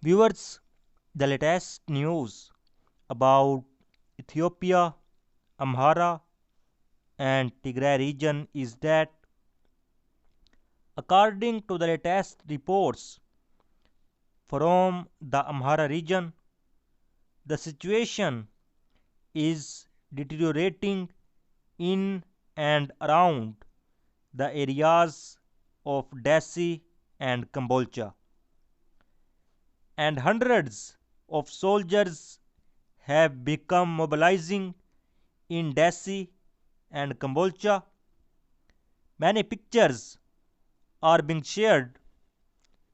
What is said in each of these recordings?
Viewers, the latest news about Ethiopia, Amhara, and Tigray region is that, according to the latest reports from the Amhara region, the situation is deteriorating in and around the areas of Dessie and Kambolcha, and hundreds of soldiers have become mobilizing in Dessie and Kambolcha. Many pictures are being shared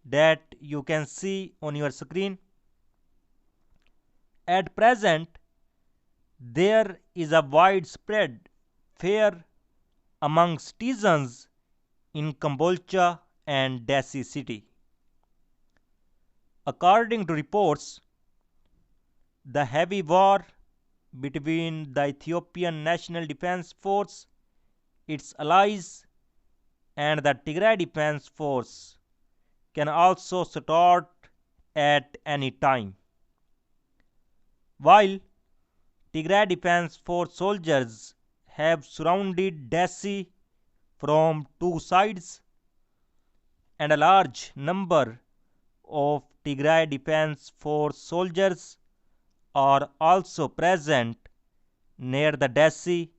that you can see on your screen. At present, there is a widespread fear among citizens in Kambolcha and Dessie city. According to reports, the heavy war between the Ethiopian National Defense Force, its allies, and the Tigray Defense Force can also start at any time. While Tigray Defense Force soldiers have surrounded Dessie from two sides, and a large number of Tigray Defense Force soldiers are also present near the Dessie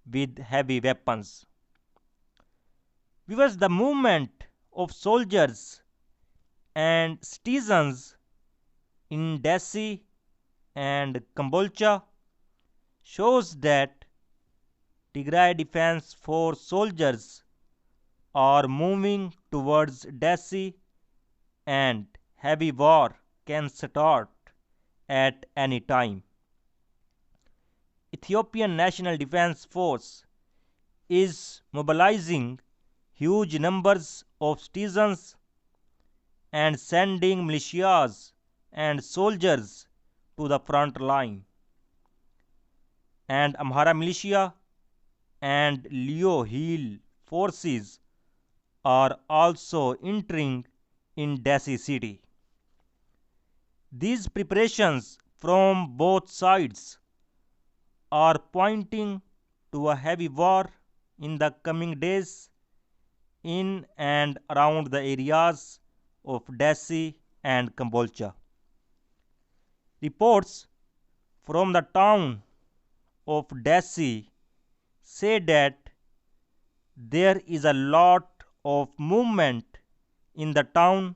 with heavy weapons. Because the movement of soldiers and citizens in Dessie and Kambolcha shows that Tigray Defense Force soldiers are moving towards Dessie and heavy war can start at any time. Ethiopian National Defense Force is mobilizing huge numbers of citizens and sending militias and soldiers to the front line. And Amhara militia and Leo Hill forces are also entering in Dessie city. These preparations from both sides are pointing to a heavy war in the coming days in and around the areas of Dessie and Kambolcha. Reports from the town of Dessie say that there is a lot of movement in the town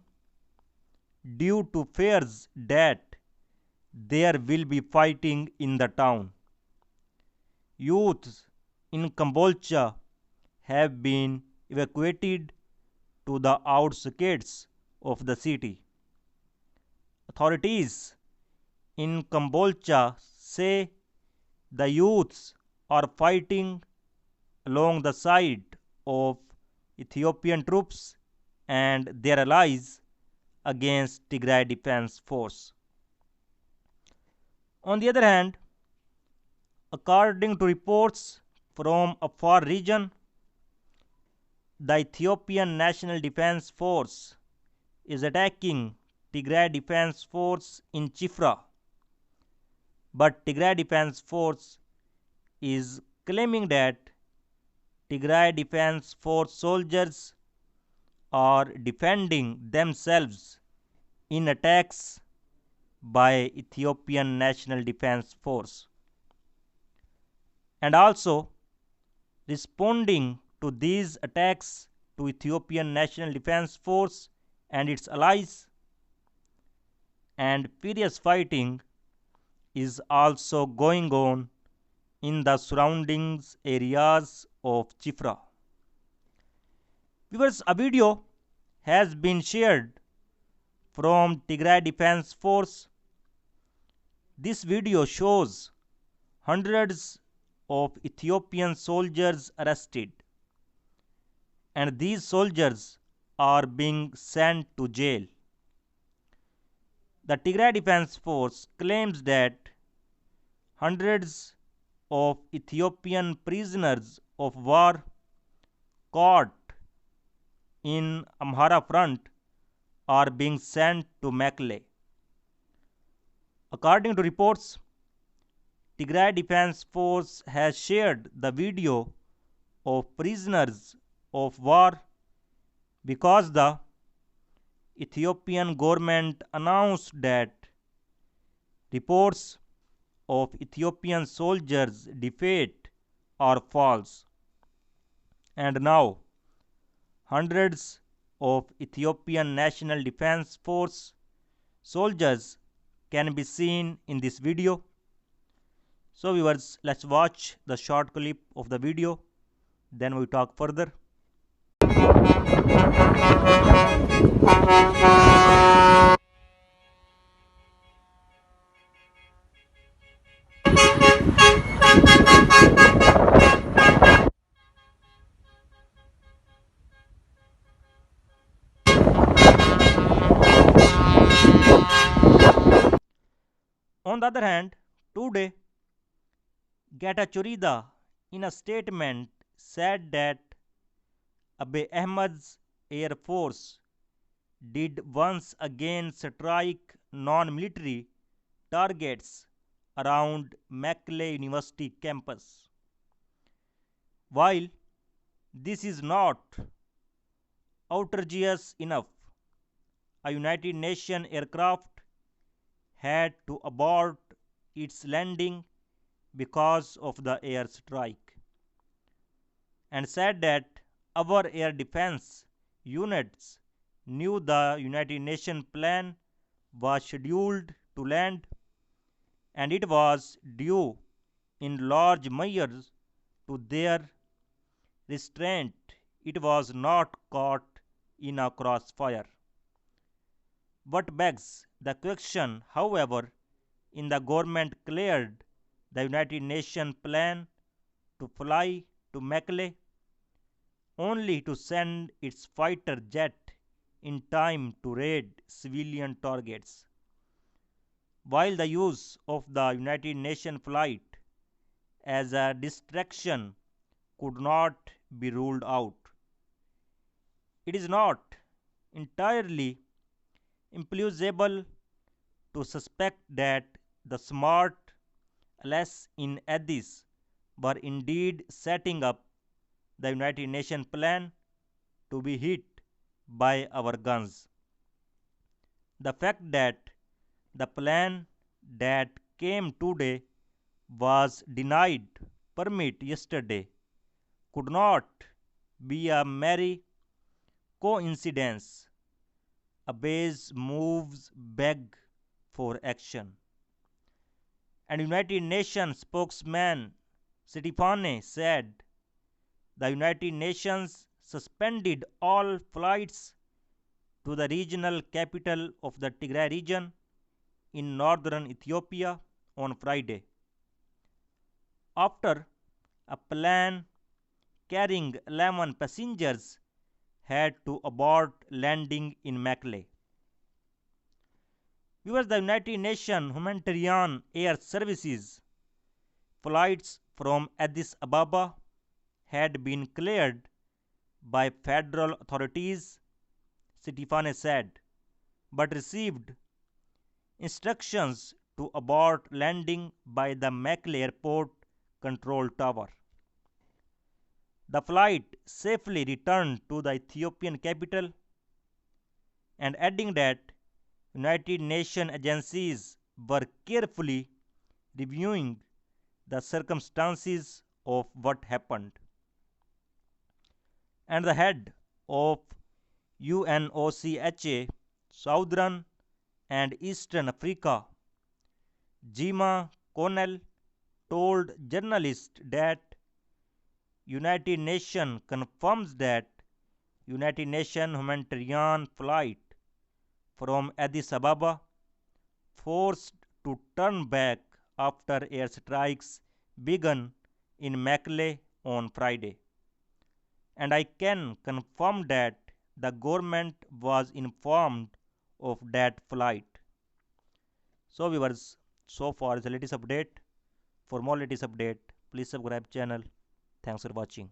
due to fears that there will be fighting in the town. Youths in Kambolcha have been evacuated to the outskirts of the city. Authorities in Kambolcha say the youths are fighting along the side of Ethiopian troops and their allies against Tigray Defense Force. On the other hand, according to reports from Afar region, the Ethiopian National Defense Force is attacking Tigray Defense Force in Chifra, but Tigray Defense Force is claiming that Tigray Defense Force soldiers are defending themselves in attacks by Ethiopian National Defense Force, and also responding to these attacks to Ethiopian National Defense Force and its allies, and furious fighting is also going on in the surroundings areas of Chifra. Viewers, a video has been shared from Tigray Defense Force. This video shows hundreds of Ethiopian soldiers arrested, and these soldiers are being sent to jail. The Tigray Defense Force claims that hundreds of Ethiopian prisoners of war caught in Amhara front are being sent to Mekelle. According to reports, Tigray Defense Force has shared the video of prisoners of war because the Ethiopian government announced that reports of Ethiopian soldiers' defeat are false. And now, hundreds of Ethiopian National Defense Force soldiers can be seen in this video. So viewers, let's watch the short clip of the video, then we talk further. On the other hand, today, Getachew in a statement said that Abiy Ahmed's Air Force did once again strike non-military targets around Mekelle University campus. While this is not outrageous enough, a United Nations aircraft had to abort its landing because of the air strike, and said that our air defense units knew the United Nations plan was scheduled to land and it was due in large measure to their restraint. It was not caught in a crossfire. What begs the question, however, in the government cleared the United Nations plan to fly to Mekelle only to send its fighter jet in time to raid civilian targets, while the use of the United Nations flight as a distraction could not be ruled out. It is not entirely implausible to suspect that the smart allies in Addis were indeed setting up the United Nations plan to be hit by our guns. The fact that the plan that came today was denied permit yesterday could not be a merry coincidence. Abiy's moves beg for action. And United Nations spokesman Stephane said the United Nations suspended all flights to the regional capital of the Tigray region in northern Ethiopia on Friday, after a plane carrying 11 passengers had to abort landing in Mekelle. Viewers, the United Nations Humanitarian Air Services flights from Addis Ababa had been cleared by federal authorities, Stephane said, but received instructions to abort landing by the Mekelle Airport Control Tower. The flight safely returned to the Ethiopian capital, and adding that United Nations agencies were carefully reviewing the circumstances of what happened. And the head of UNOCHA Southern and Eastern Africa, Jima Connell, told journalists that United Nations confirms that United Nations humanitarian flight from Addis Ababa forced to turn back after airstrikes began in Mekelle on Friday. And I can confirm that the government was informed of that flight. So viewers, so far is the latest update. For more latest update, please subscribe channel. Thanks for watching.